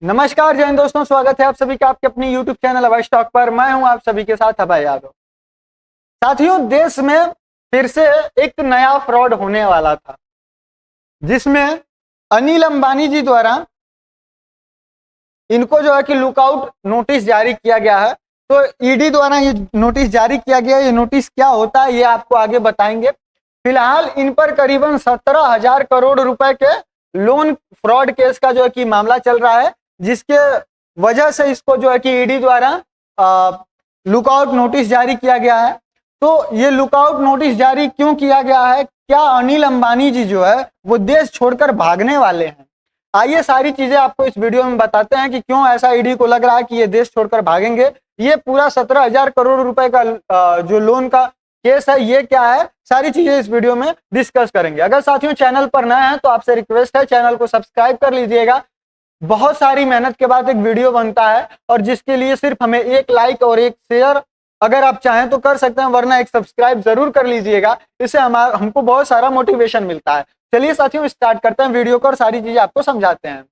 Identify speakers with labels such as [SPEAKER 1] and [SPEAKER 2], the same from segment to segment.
[SPEAKER 1] नमस्कार जय हिंद दोस्तों, स्वागत है आप सभी का आपके अपनी YouTube चैनल अभय स्टॉक पर। मैं हूं आप सभी के साथ अभय यादव। साथियों, देश में फिर से एक नया फ्रॉड होने वाला था जिसमें अनिल अंबानी जी द्वारा इनको जो है कि लुकआउट नोटिस जारी किया गया है। तो ईडी द्वारा ये नोटिस जारी किया गया। ये नोटिस क्या होता है ये आपको आगे बताएंगे। फिलहाल इन पर करीबन 17,000 करोड़ रुपए के लोन फ्रॉड केस का जो है कि मामला चल रहा है, जिसके वजह से इसको जो है कि ईडी द्वारा लुकआउट नोटिस जारी किया गया है। तो ये लुकआउट नोटिस जारी क्यों किया गया है? क्या अनिल अंबानी जी जो है वो देश छोड़कर भागने वाले हैं? आइए सारी चीजें आपको इस वीडियो में बताते हैं कि क्यों ऐसा ईडी को लग रहा है कि ये देश छोड़कर भागेंगे। ये पूरा 17,000 करोड़ रुपए का जो लोन का केस है ये क्या है, सारी चीजें इस वीडियो में डिस्कस करेंगे। अगर साथियों चैनल पर नए हैं तो आपसे रिक्वेस्ट है चैनल को सब्सक्राइब कर लीजिएगा। बहुत सारी मेहनत के बाद एक वीडियो बनता है और जिसके लिए सिर्फ हमें एक लाइक और एक शेयर अगर आप चाहें तो कर सकते हैं, वरना एक सब्सक्राइब जरूर कर लीजिएगा। इससे हमको बहुत सारा मोटिवेशन मिलता है। चलिए साथियों स्टार्ट करते हैं वीडियो को और सारी चीजें आपको समझाते हैं।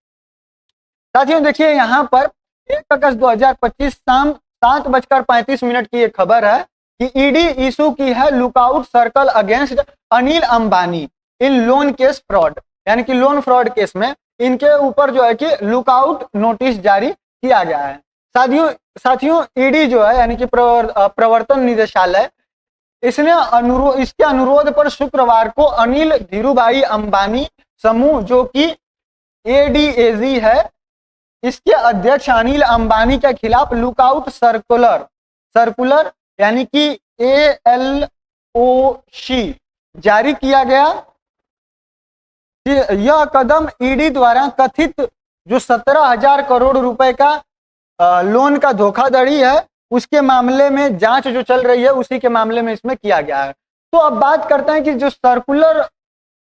[SPEAKER 1] साथियों देखिए, यहाँ पर 1 अगस्त 2025 शाम 7:35 की एक खबर है कि ईडी इशू की है lookout circle against Anil Ambani in loan case fraud, यानी कि लोन फ्रॉड केस में इनके ऊपर जो है कि लुकआउट नोटिस जारी किया गया है। साथियों ईडी जो है यानी कि प्रवर्तन निदेशालय इसके अनुरोध पर शुक्रवार को अनिल धीरूभाई अंबानी समूह जो कि एडीएजी है, इसके अध्यक्ष अनिल अंबानी के खिलाफ लुकआउट सर्कुलर यानी कि ALOC जारी किया गया। यह कदम ईडी द्वारा कथित जो 17,000 करोड़ रुपए का लोन का धोखाधड़ी है उसके मामले में जांच जो चल रही है उसी के मामले में इसमें किया गया है। तो अब बात करते हैं कि जो सर्कुलर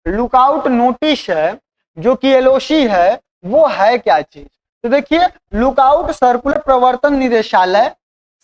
[SPEAKER 1] लुकआउट नोटिस है जो कि LOC है वो है क्या चीज। तो देखिए, लुकआउट सर्कुलर प्रवर्तन निदेशालय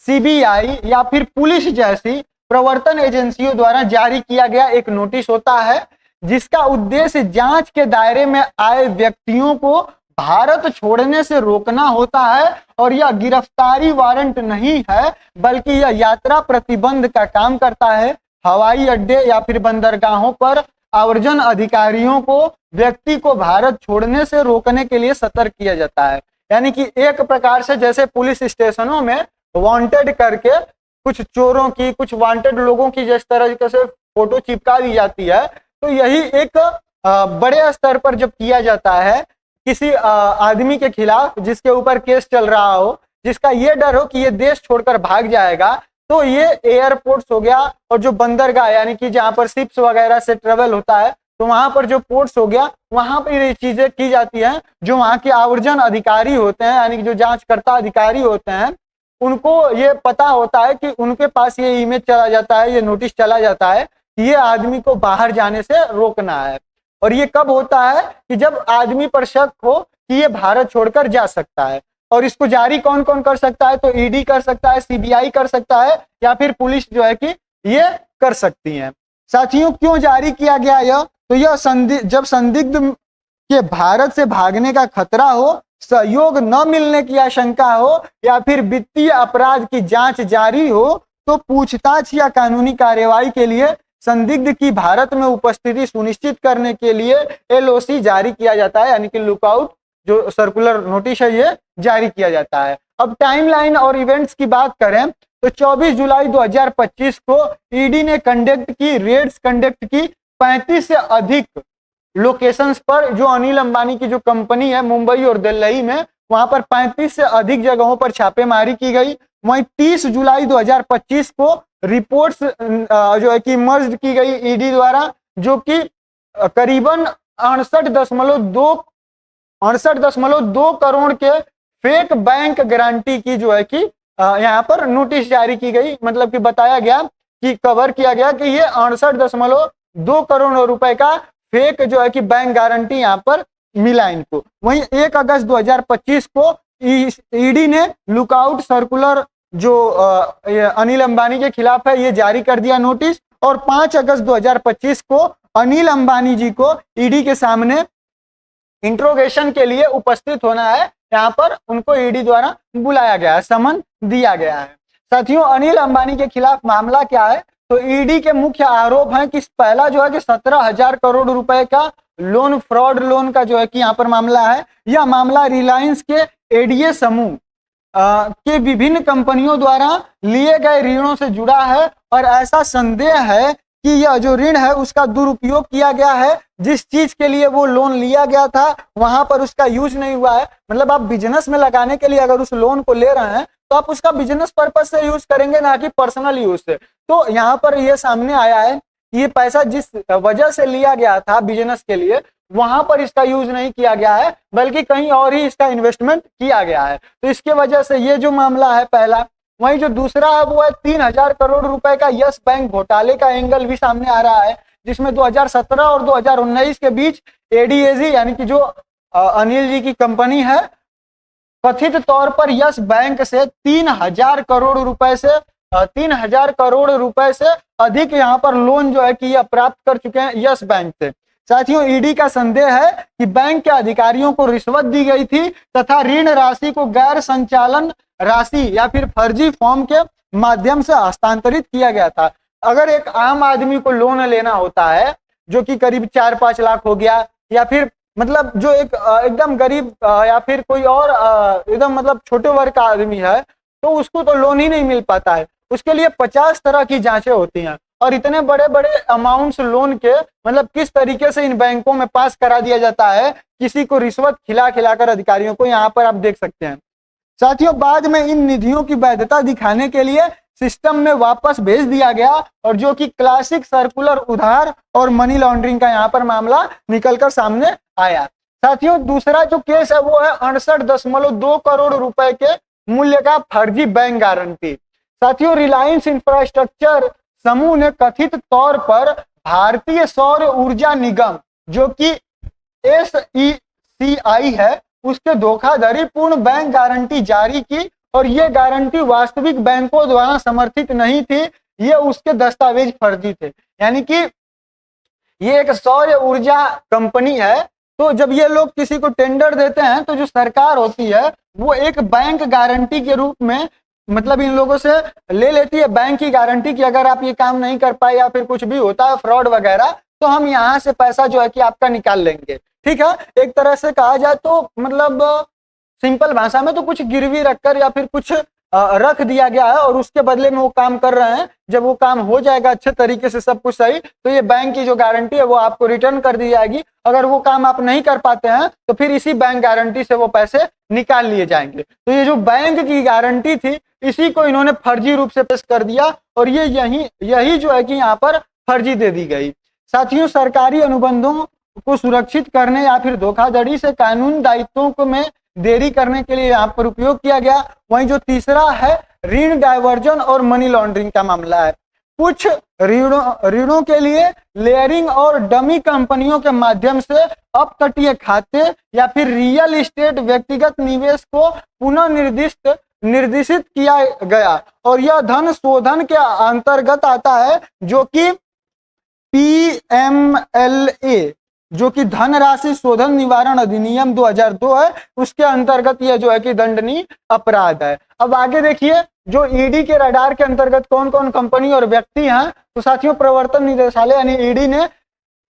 [SPEAKER 1] CBI या फिर पुलिस जैसी प्रवर्तन एजेंसियों द्वारा जारी किया गया एक नोटिस होता है जिसका उद्देश्य जांच के दायरे में आए व्यक्तियों को भारत छोड़ने से रोकना होता है। और यह गिरफ्तारी वारंट नहीं है बल्कि यह यात्रा प्रतिबंध का काम करता है। हवाई अड्डे या फिर बंदरगाहों पर आवर्जन अधिकारियों को व्यक्ति को भारत छोड़ने से रोकने के लिए सतर्क किया जाता है। यानी कि एक प्रकार से जैसे पुलिस स्टेशनों में वांटेड करके कुछ चोरों की, कुछ वांटेड लोगों की जिस तरह से फोटो चिपका दी जाती है, तो यही एक बड़े स्तर पर जब किया जाता है किसी आदमी के खिलाफ जिसके ऊपर केस चल रहा हो, जिसका ये डर हो कि ये देश छोड़कर भाग जाएगा, तो ये एयरपोर्ट्स हो गया और जो बंदरगाह यानी कि जहां पर शिप्स वगैरह से ट्रेवल होता है तो वहां पर जो पोर्ट्स हो गया वहां पर ये चीजें की जाती हैं। जो वहां के आवर्जन अधिकारी होते हैं यानी कि जो जांचकर्ता अधिकारी होते हैं उनको ये पता होता है कि उनके पास ये इमेज चला जाता है, ये नोटिस चला जाता है कि ये आदमी को बाहर जाने से रोकना है। और ये कब होता है कि जब आदमी पर शक हो कि ये भारत छोड़कर जा सकता है। और इसको जारी कौन कौन कर सकता है? तो ईडी कर सकता है, CBI कर सकता है या फिर पुलिस जो है कि ये कर सकती है। साथियों क्यों जारी किया गया यह? तो यह जब संदिग्ध के भारत से भागने का खतरा हो, सहयोग न मिलने की आशंका हो या फिर वित्तीय अपराध की जांच जारी हो तो पूछताछ या कानूनी कार्यवाही के लिए संदिग्ध की भारत में उपस्थिति सुनिश्चित करने के लिए LOC जारी किया जाता है, यानी कि लुकआउट जो सर्कुलर नोटिस है ये जारी किया जाता है। अब टाइमलाइन और इवेंट्स की बात करें तो 24 जुलाई 2025 को ईडी ने रेड्स कंडक्ट की 35 से अधिक लोकेशंस पर। जो अनिल अंबानी की जो कंपनी है मुंबई और दिल्ली में, वहां पर 35 से अधिक जगहों पर छापेमारी की गई। वहीं 30 जुलाई 2025 को रिपोर्ट्स जो है कि मर्ज की गई ईडी द्वारा, जो कि करीबन 68.2 करोड़ के फेक बैंक गारंटी की जो है कि यहाँ पर नोटिस जारी की गई। मतलब कि बताया गया कि कवर किया गया कि ये 68.2 करोड़ रुपए का फेक जो है कि बैंक गारंटी यहाँ पर मिला इनको। वहीं 1 अगस्त 2025 को ईडी ने लुकआउट सर्कुलर जो अनिल अंबानी के खिलाफ है ये जारी कर दिया नोटिस। और 5 अगस्त 2025 को अनिल अंबानी जी को ईडी के सामने इंट्रोगेशन के लिए उपस्थित होना है, यहाँ पर उनको ईडी द्वारा बुलाया गया है, समन दिया गया है। साथियों, अनिल अंबानी के खिलाफ मामला क्या है? तो ईडी के मुख्य आरोप हैं कि पहला जो है कि 17,000 करोड़ रुपए का लोन, फ्रॉड लोन का जो है कि यहाँ पर मामला है। यह मामला रिलायंस के एडीए समूह के विभिन्न कंपनियों द्वारा लिए गए ऋणों से जुड़ा है और ऐसा संदेह है कि यह जो ऋण है उसका दुरुपयोग किया गया है। जिस चीज के लिए वो लोन लिया गया था वहां पर उसका यूज नहीं हुआ है। मतलब आप बिजनेस में लगाने के लिए अगर उस लोन को ले रहे हैं तो आप उसका बिजनेस पर्पज से यूज करेंगे, ना कि पर्सनल यूज से। तो यहाँ पर यह सामने आया है कि ये पैसा जिस वजह से लिया गया था बिजनेस के लिए, वहां पर इसका यूज नहीं किया गया है, बल्कि कहीं और ही इसका इन्वेस्टमेंट किया गया है। तो इसके वजह से ये जो मामला है पहला। वहीं जो दूसरा है वो है 3,000 करोड़ रुपए का यस बैंक घोटाले का एंगल भी सामने आ रहा है, जिसमें 2017 और 2019 के बीच एडीएजी यानी कि जो अनिल जी की कंपनी है, कथित तौर पर यस बैंक से 3,000 करोड़ रुपए से 3,000 करोड़ रुपए से अधिक यहाँ पर लोन जो है कि यह प्राप्त कर चुके हैं यस बैंक से। साथियों, ईडी का संदेह है कि बैंक के अधिकारियों को रिश्वत दी गई थी तथा ऋण राशि को गैर संचालन राशि या फिर फर्जी फॉर्म के माध्यम से हस्तांतरित किया गया था। अगर एक आम आदमी को लोन लेना होता है जो कि करीब 4-5 लाख हो गया, या फिर मतलब जो एक एकदम गरीब या फिर कोई और एकदम मतलब छोटे वर्ग का आदमी है, तो उसको तो लोन ही नहीं मिल पाता है। उसके लिए 50 तरह की जांचें होती हैं और इतने बड़े बड़े अमाउंट्स लोन के मतलब किस तरीके से इन बैंकों में पास करा दिया जाता है, किसी को रिश्वत खिला खिलाकर अधिकारियों को, यहाँ पर आप देख सकते हैं। साथियों, बाद में इन निधियों की वैधता दिखाने के लिए सिस्टम में वापस भेज दिया गया और जो कि क्लासिक सर्कुलर उधार और मनी लॉन्ड्रिंग का यहाँ पर मामला निकलकर सामने आया। साथियों, दूसरा जो केस है वो है 68.2 करोड़ रुपए के मूल्य का फर्जी बैंक गारंटी। साथियों, रिलायंस इंफ्रास्ट्रक्चर समूह ने कथित तौर पर भारतीय सौर ऊर्जा निगम जो कि SECI है उसके धोखाधड़ी पूर्ण बैंक गारंटी जारी की और ये गारंटी वास्तविक बैंकों द्वारा समर्थित नहीं थी, ये उसके दस्तावेज फर्जी थे। यानी कि ये एक सौर ऊर्जा कंपनी है, तो जब ये लोग किसी को टेंडर देते हैं तो जो सरकार होती है वो एक बैंक गारंटी के रूप में मतलब इन लोगों से ले लेती है बैंक की गारंटी कि अगर आप ये काम नहीं कर पाए या फिर कुछ भी होता है फ्रॉड वगैरह, तो हम यहाँ से पैसा जो है कि आपका निकाल लेंगे। ठीक है, एक तरह से कहा जाए तो मतलब सिंपल भाषा में तो कुछ गिरवी रखकर या फिर कुछ रख दिया गया है और उसके बदले में वो काम कर रहे हैं। जब वो काम हो जाएगा अच्छे तरीके से सब कुछ सही, तो ये बैंक की जो गारंटी है वो आपको रिटर्न कर दी जाएगी। अगर वो काम आप नहीं कर पाते हैं तो फिर इसी बैंक गारंटी से वो पैसे निकाल लिए जाएंगे। तो ये जो बैंक की गारंटी थी इसी को इन्होंने फर्जी रूप से पेश कर दिया और ये यही जो है कि यहाँ पर फर्जी दे दी गई। साथियों, सरकारी अनुबंधों को सुरक्षित करने या फिर धोखाधड़ी से कानून दायित्वों को में देरी करने के लिए यहाँ पर उपयोग किया गया। वहीं जो तीसरा है ऋण डायवर्जन और मनी लॉन्ड्रिंग का मामला है। कुछ ऋणों के लिए लेयरिंग और डमी कंपनियों के माध्यम से अपतटीय खाते या फिर रियल एस्टेट व्यक्तिगत निवेश को पुनः निर्देशित किया गया और यह धन शोधन के अंतर्गत आता है जो कि PMLA जो कि धनराशि शोधन निवारण अधिनियम 2002 है, उसके अंतर्गत यह जो है कि दंडनीय अपराध है। अब आगे देखिए जो ईडी के रडार के अंतर्गत कौन कौन कंपनी और व्यक्ति हैं। तो साथियों, प्रवर्तन निदेशालय यानी ईडी ने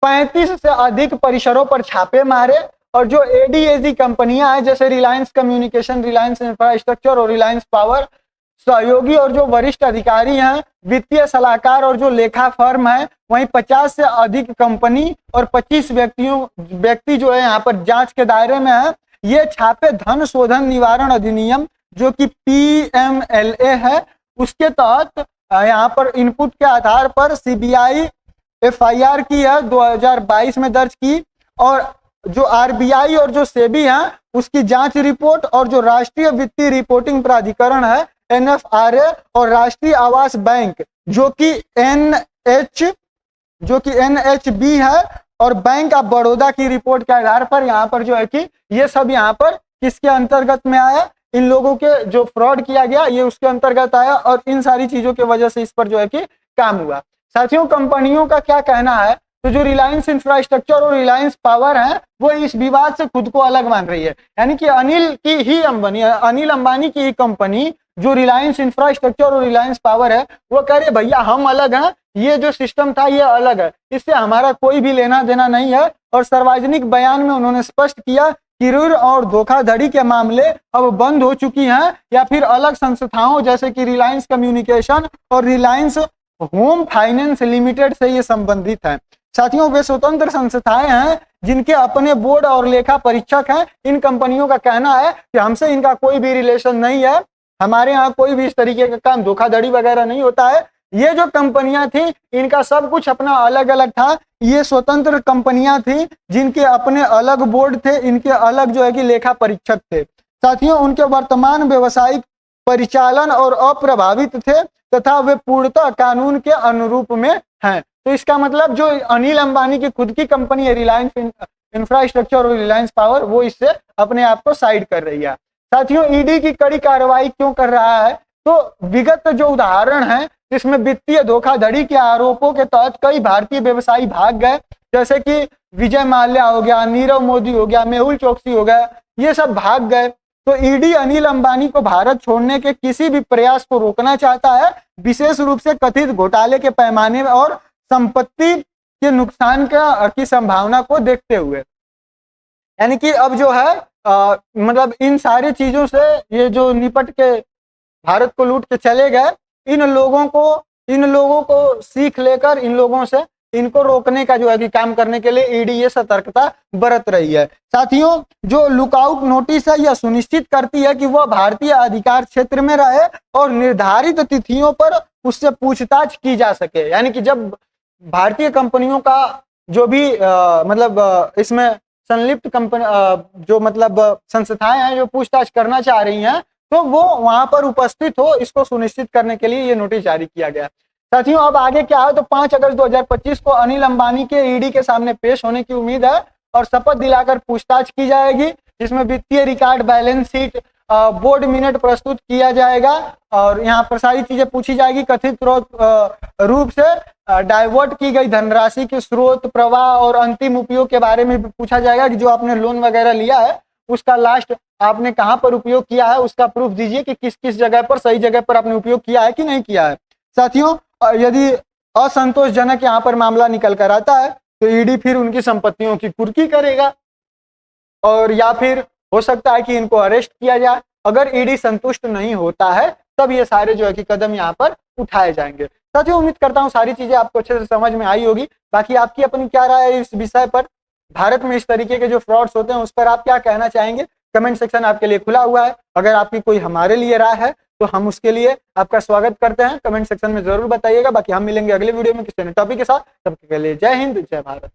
[SPEAKER 1] 35 से अधिक परिसरों पर छापे मारे और जो एडीएजी कंपनियां हैं जैसे रिलायंस कम्युनिकेशन, रिलायंस इंफ्रास्ट्रक्चर और रिलायंस पावर, सहयोगी और जो वरिष्ठ अधिकारी हैं, वित्तीय सलाहकार और जो लेखा फर्म है, वहीं 50 से अधिक कंपनी और 25 व्यक्ति जो है यहाँ पर जांच के दायरे में है। ये छापे धन शोधन निवारण अधिनियम जो कि PMLA है उसके तहत यहाँ पर इनपुट के आधार पर CBI FIR की है 2022 में दर्ज की और जो RBI और जो सेबी है उसकी जांच रिपोर्ट और जो राष्ट्रीय वित्तीय रिपोर्टिंग प्राधिकरण है NFRA और राष्ट्रीय आवास बैंक जो कि NHB है और बैंक ऑफ बड़ौदा की रिपोर्ट के आधार पर यहाँ पर जो है कि ये सब यहाँ पर किसके अंतर्गत में आया, इन लोगों के जो फ्रॉड किया गया ये उसके अंतर्गत आया और इन सारी चीजों की वजह से इस पर जो है कि काम हुआ। साथियों, कंपनियों का क्या कहना है? तो जो रिलायंस इंफ्रास्ट्रक्चर और रिलायंस पावर है वो इस विवाद से खुद को अलग मान रही है। यानी कि अनिल अंबानी की ही कंपनी जो रिलायंस इंफ्रास्ट्रक्चर और रिलायंस पावर है वो कह रहे भैया हम अलग हैं, ये जो सिस्टम था ये अलग है, इससे हमारा कोई भी लेना देना नहीं है। और सार्वजनिक बयान में उन्होंने स्पष्ट किया कि ऋण और धोखाधड़ी के मामले अब बंद हो चुकी हैं या फिर अलग संस्थाओं जैसे कि रिलायंस कम्युनिकेशन और रिलायंस होम फाइनेंस लिमिटेड से ये संबंधित है। साथियों वे स्वतंत्र संस्थाएं हैं जिनके अपने बोर्ड और लेखा परीक्षक हैं। इन कंपनियों का कहना है कि हमसे इनका कोई भी रिलेशन नहीं है, हमारे यहाँ कोई भी इस तरीके का काम धोखाधड़ी वगैरह नहीं होता है। ये जो कंपनियां थी इनका सब कुछ अपना अलग अलग था, ये स्वतंत्र कंपनियां थी जिनके अपने अलग बोर्ड थे, इनके अलग जो है कि लेखा परीक्षक थे। साथियों उनके वर्तमान व्यवसायिक परिचालन और अप्रभावित थे तथा वे पूर्णतः कानून के अनुरूप में हैं। तो इसका मतलब जो अनिल अंबानी की खुद की कंपनी है रिलायंस इंफ्रास्ट्रक्चर और रिलायंस पावर, वो इससे अपने आप को साइड कर रही है। साथियों ईडी की कड़ी कार्रवाई क्यों कर रहा है, तो विगत जो उदाहरण है इसमें वित्तीय धोखाधड़ी के आरोपों के तहत कई भारतीय व्यवसायी भाग गए, जैसे कि विजय माल्या हो गया, नीरव मोदी हो गया, मेहुल चोकसी हो गया, ये सब भाग गए। तो ईडी अनिल अंबानी को भारत छोड़ने के किसी भी प्रयास को रोकना चाहता है, विशेष रूप से कथित घोटाले के पैमाने और संपत्ति के नुकसान की संभावना को देखते हुए। यानी कि अब जो है मतलब इन सारी चीजों से ये जो निपट के भारत को लूट के चले गए, इन लोगों को सीख लेकर इन लोगों से इनको रोकने का जो है कि काम करने के लिए ईडी ये सतर्कता बरत रही है। साथियों जो लुकआउट नोटिस है यह सुनिश्चित करती है कि वह भारतीय अधिकार क्षेत्र में रहे और निर्धारित तिथियों पर उससे पूछताछ की जा सके। यानी कि जब भारतीय कंपनियों का जो भी इसमें संलिप्त कंपनी जो मतलब संस्थाएं हैं जो पूछताछ करना चाह रही हैं, तो वो वहां पर उपस्थित हो, इसको सुनिश्चित करने के लिए ये नोटिस जारी किया गया। साथियों अब आगे क्या है, तो 5 अगस्त 2025 को अनिल अंबानी के ईडी के सामने पेश होने की उम्मीद है और शपथ दिलाकर पूछताछ की जाएगी, जिसमें वित्तीय record, balance sheet, board minute प्रस्तुत किया जाएगा और यहाँ पर सारी चीजें पूछी जाएगी। कथित रूप से डाइवर्ट की गई धनराशि के स्रोत, प्रवाह और अंतिम उपयोग के बारे में पूछा जाएगा कि जो आपने लोन वगैरह लिया है उसका लास्ट आपने कहाँ पर उपयोग किया है, उसका प्रूफ दीजिए कि किस किस जगह पर, सही जगह पर आपने उपयोग किया है कि नहीं किया है। साथियों यदि असंतोषजनक यहाँ पर मामला निकल कर आता है तो ईडी फिर उनकी संपत्तियों की कुर्की करेगा और या फिर हो सकता है कि इनको अरेस्ट किया जाए। अगर ईडी संतुष्ट नहीं होता है तब ये सारे जो है कि कदम यहाँ पर उठाए जाएंगे। साथियों उम्मीद करता हूँ सारी चीजें आपको अच्छे से समझ में आई होगी। बाकी आपकी अपनी क्या राय है इस विषय पर, भारत में इस तरीके के जो फ्रॉड्स होते हैं उस पर आप क्या कहना चाहेंगे, कमेंट सेक्शन आपके लिए खुला हुआ है। अगर आपकी कोई हमारे लिए राय है तो हम उसके लिए आपका स्वागत करते हैं, कमेंट सेक्शन में जरूर बताइएगा। बाकी हम मिलेंगे अगले वीडियो में किसी नए टॉपिक के साथ, तब तक के लिए जय हिंद, जय भारत।